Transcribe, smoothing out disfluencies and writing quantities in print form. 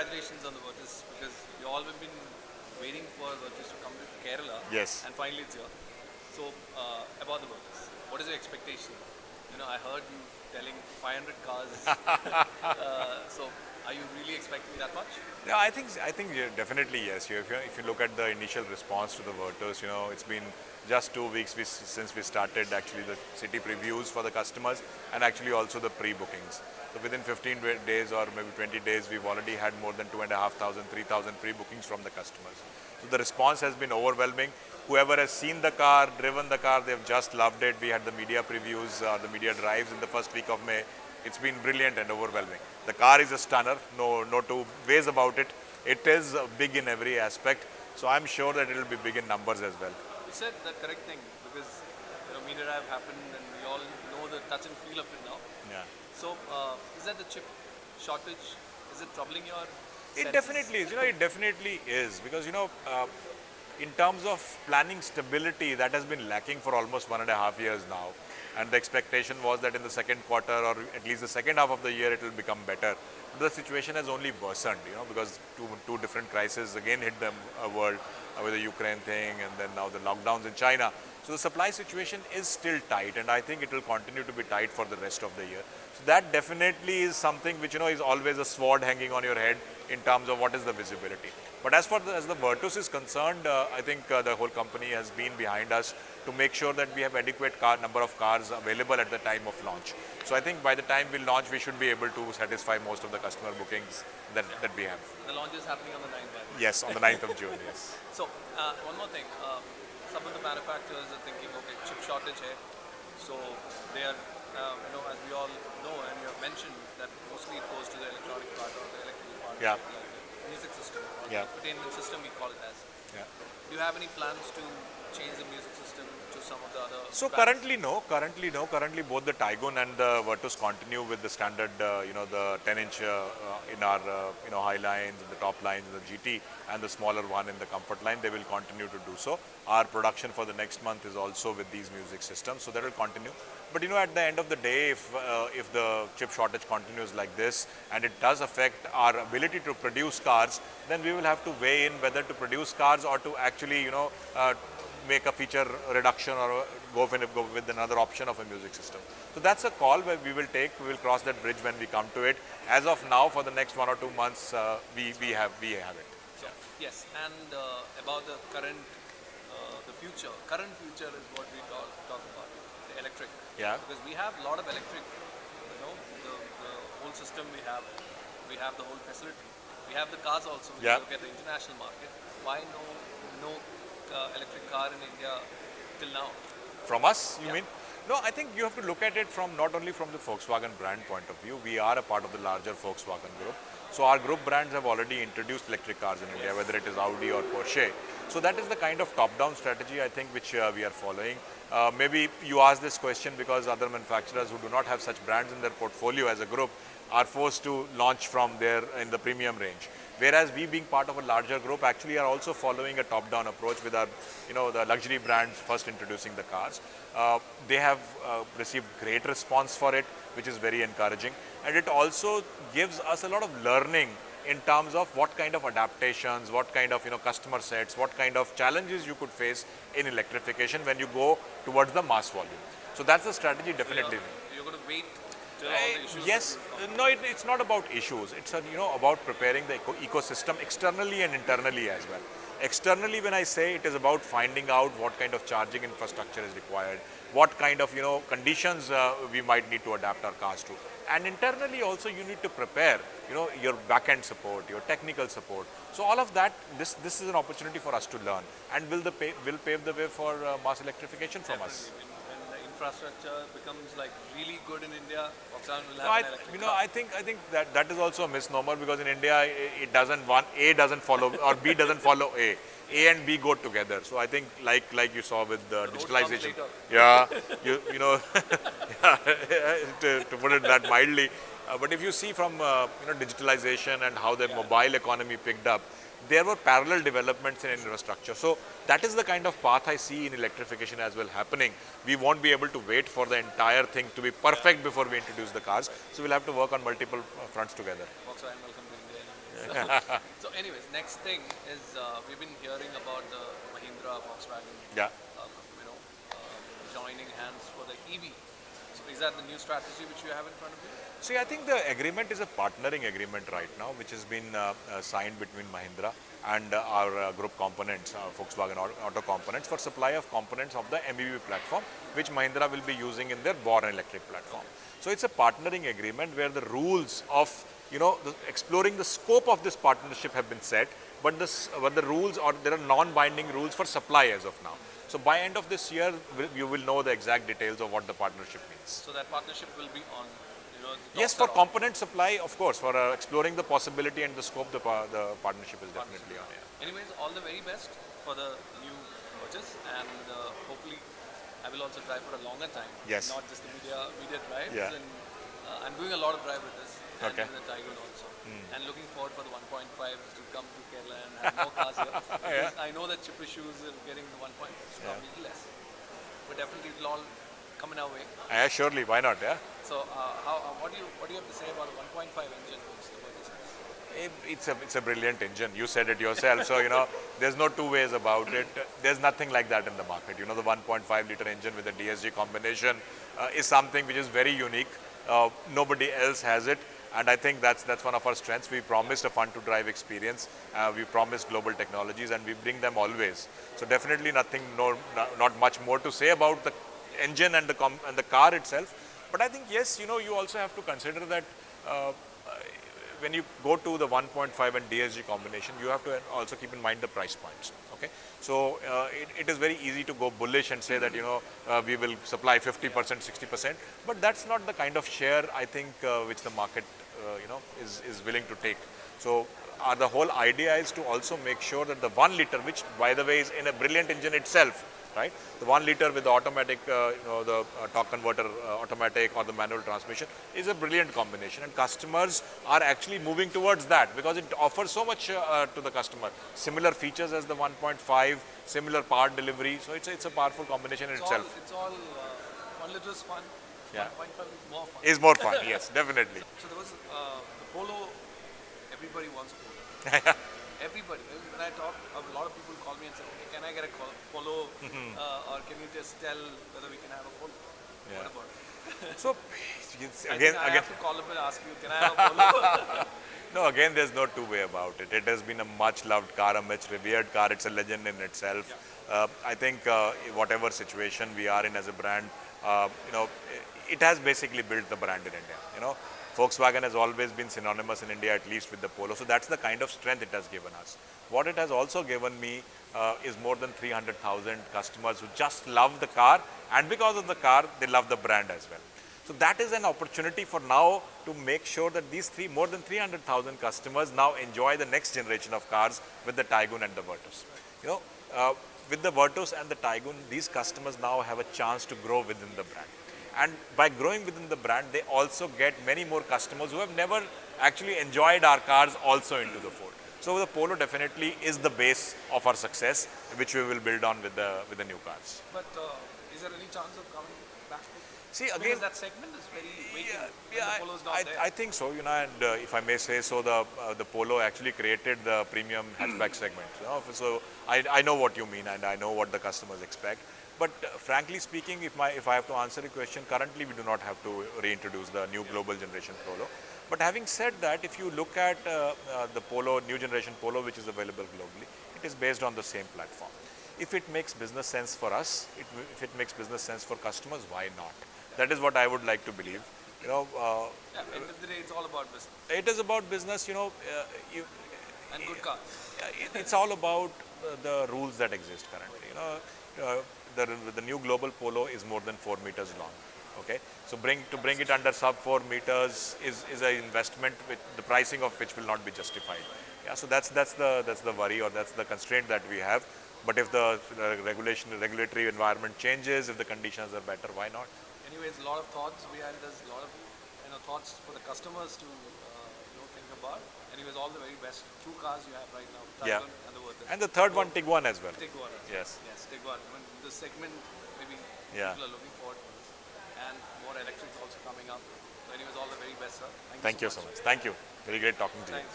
congratulations on the Virtus because we all have been waiting for Virtus to come to Kerala, Yes. and finally it's here. So about the Virtus, what is your expectation? I heard you telling 500 cars. So are you really expecting that much? Yeah, I think yeah, definitely yes. If you look at the initial response to the voters, it's been just 2 weeks since we started actually the city previews for the customers and actually also the pre-bookings. So within 15 days or maybe 20 days, we've already had more than 2,500, 3,000 pre-bookings from the customers. So the response has been overwhelming. Whoever has seen the car, driven the car, they've just loved it. We had the media previews, the media drives in the first week of May. It's been brilliant and overwhelming. The car is a stunner, no two ways about it. It is big in every aspect, so I'm sure that it will be big in numbers as well. You said the correct thing because media drive happened and we all know the touch and feel of it now. Yeah. So is that the chip shortage? Is it troubling your It senses? definitely is. It definitely is because in terms of planning stability, that has been lacking for almost 1.5 years now. And the expectation was that in the second quarter or at least the second half of the year, it will become better. But the situation has only worsened, because two different crises again hit the world with the Ukraine thing and then now the lockdowns in China. So the supply situation is still tight, and I think it will continue to be tight for the rest of the year. So that definitely is something which is always a sword hanging on your head in terms of what is the visibility. But as the Virtus is concerned, I think the whole company has been behind us to make sure that we have adequate number of cars available at the time of launch. So I think by the time we launch, we should be able to satisfy most of the customer bookings that we have. The launch is happening on the 9th, by the way. Yes, on the 9th of June, yes. So one more thing, some of the manufacturers are thinking, okay, chip shortage hai, so they are, as we all know and you have mentioned that mostly it goes to the electronic part or the electrical part, Yeah. like the music system or Yeah. the entertainment system we call it as. Yeah. Do you have any plans to change the music system to some of the other So brands? currently no, currently both the Taigun and the Virtus continue with the standard, the 10-inch in our, high lines, in the top lines, in the GT, and the smaller one in the comfort line. They will continue to do so. Our production for the next month is also with these music systems, so that will continue. But at the end of the day, if the chip shortage continues like this and it does affect our ability to produce cars, then we will have to weigh in whether to produce cars or to actually, make a feature reduction or go with another option of a music system. So that's a call where we will take. We will cross that bridge when we come to it. As of now, for the next 1 or 2 months, we have it. So, yes, and about the current future. Current future is what we talk about, the electric. Yeah. Because we have a lot of electric, the whole system we have the whole facility. We have the cars also. When Yeah. you look at the international market. Why no electric car in India till now? From us, you Yeah. mean? No, I think you have to look at it from not only from the Volkswagen brand point of view. We are a part of the larger Volkswagen group. So our group brands have already introduced electric cars in India, whether it is Audi or Porsche. So that is the kind of top-down strategy I think which we are following. Maybe you ask this question because other manufacturers who do not have such brands in their portfolio as a group are forced to launch from there in the premium range. Whereas we, being part of a larger group, actually are also following a top-down approach with our, the luxury brands first introducing the cars. They have received great response for it, which is very encouraging. And it also gives us a lot of learning in terms of what kind of adaptations, what kind of customer sets, what kind of challenges you could face in electrification when you go towards the mass volume. So that's the strategy definitely. You're going to wait till all the issues. Yes, no, it's not about issues. It's about preparing the ecosystem externally and internally as well. Externally, when I say, it is about finding out what kind of charging infrastructure is required, what kind of conditions we might need to adapt our cars to, and internally also you need to prepare your back-end support, your technical support. So all of that, this is an opportunity for us to learn, and will pave the way for mass electrification from us. When the infrastructure becomes like really good in India, Volkswagen will No, have an electric car. I think that is also a misnomer, because in India it doesn't, A doesn't follow or B doesn't follow A. A and B go together. So I think like you saw with the digitalization. Yeah, to put it that mildly. But if you see from digitalization and how the mobile economy picked up, there were parallel developments in infrastructure. So that is the kind of path I see in electrification as well happening. We won't be able to wait for the entire thing to be perfect before we introduce the cars. So we'll have to work on multiple fronts together. Volkswagen, welcome to India. So anyways, next thing is we've been hearing about the Mahindra Volkswagen, Yeah. uh, you know, joining hands for the EV. So is that the new strategy which you have in front of you? See, I think the agreement is a partnering agreement right now, which has been signed between Mahindra and our group components, Volkswagen Auto Components, for supply of components of the MEB platform, which Mahindra will be using in their Born Electric platform. So it's a partnering agreement where the rules of, exploring the scope of this partnership have been set, but the rules, or there are non-binding rules for supply as of now. So by end of this year, you will know the exact details of what the partnership means. So that partnership will be on, the Yes, talks for are on. component supply, of course, for exploring the possibility and the scope, the partnership is definitely on. Yeah. Anyways, all the very best for the new purchase, and hopefully I will also drive for a longer time, Yes. not just the media drives. Yeah. And I'm doing a lot of drive with this, and Okay. with the Taigun also, and looking forward for the 1.5 to come to Kerala and have more cars here. Because I know that chip issues are getting the 1.5 is probably less, but definitely it will all come in our way. Yeah, surely, why not? Yeah. So what do you have to say about the 1.5 engine which the purchase has? It's a brilliant engine. You said it yourself. So, there's no two ways about it. There's nothing like that in the market. The 1.5 liter engine with a DSG combination is something which is very unique. Nobody else has it. And I think that's one of our strengths. We promised a fun to drive experience. We promised global technologies, and we bring them always. So definitely not much more to say about the engine and the car itself. But I think, yes, you also have to consider that when you go to the 1.5 and DSG combination, you have to also keep in mind the price points. Okay, so it is very easy to go bullish and say that we will supply 50%, 60%, but that's not the kind of share I think which the market is willing to take. So the whole idea is to also make sure that the 1 liter, which by the way is in a brilliant engine itself, right? The 1 liter with the automatic, the torque converter automatic or the manual transmission is a brilliant combination, and customers are actually moving towards that because it offers so much to the customer. Similar features as the 1.5, similar power delivery, so it's a powerful combination in itself. It's all 1 liter is fun. Yeah. 1.5 is more fun. Is more fun, yes, definitely. So there was the Polo. Everybody wants a Polo. Everybody. When I talk, a lot of people call me and say, "Okay, can I get a Polo, or can you just tell whether we can have a Polo?" Yeah. What about it? So I have to call up and ask you, "Can I have a Polo?" No, again, there's no two way about it. It has been a much loved car, a much revered car. It's a legend in itself. Yeah. I think whatever situation we are in as a brand, it has basically built the brand in India. Volkswagen has always been synonymous in India, at least with the Polo. So that's the kind of strength it has given us. What it has also given me is more than 300,000 customers who just love the car, and because of the car, they love the brand as well. So that is an opportunity for now to make sure that these more than 300,000 customers now enjoy the next generation of cars with the Taigun and the Virtus. With the Virtus and the Taigun, these customers now have a chance to grow within the brand. And by growing within the brand, they also get many more customers who have never actually enjoyed our cars also into the fold. So the Polo definitely is the base of our success, which we will build on with the new cars. But is there any chance of coming back? See, again, because that segment is very waiting. yeah, the Polo's not there. I think so. And if I may say so, the Polo actually created the premium hatchback segment. So I know what you mean, and I know what the customers expect. But frankly speaking, if I have to answer a question, currently we do not have to reintroduce the new global generation Polo. But having said that, if you look at the Polo, new generation Polo, which is available globally, it is based on the same platform. If it makes business sense for us, if it makes business sense for customers, why not? That is what I would like to believe. End of the day, it's all about business. It is about business, and good cars. It's all about the rules that exist currently. The new global Polo is more than 4 meters long. Okay, so to bring it under sub 4 meters is an investment with the pricing of which will not be justified. Yeah, so that's the worry, or that's the constraint that we have. But if the regulatory environment changes, if the conditions are better, why not? Anyways, a lot of thoughts behind this, a lot of thoughts for the customers to think about. Anyways, all the very best. 2 cars you have right now, Taigun and the Virtus. And the third one, Tiguan as well. Tiguan. Yes. Yes, Tiguan. When the segment, maybe Yeah. people are looking forward to this. And more electrics also coming up. So anyways, all the very best, sir. Thank you so much. Thank you. Very great talking to you. Thanks.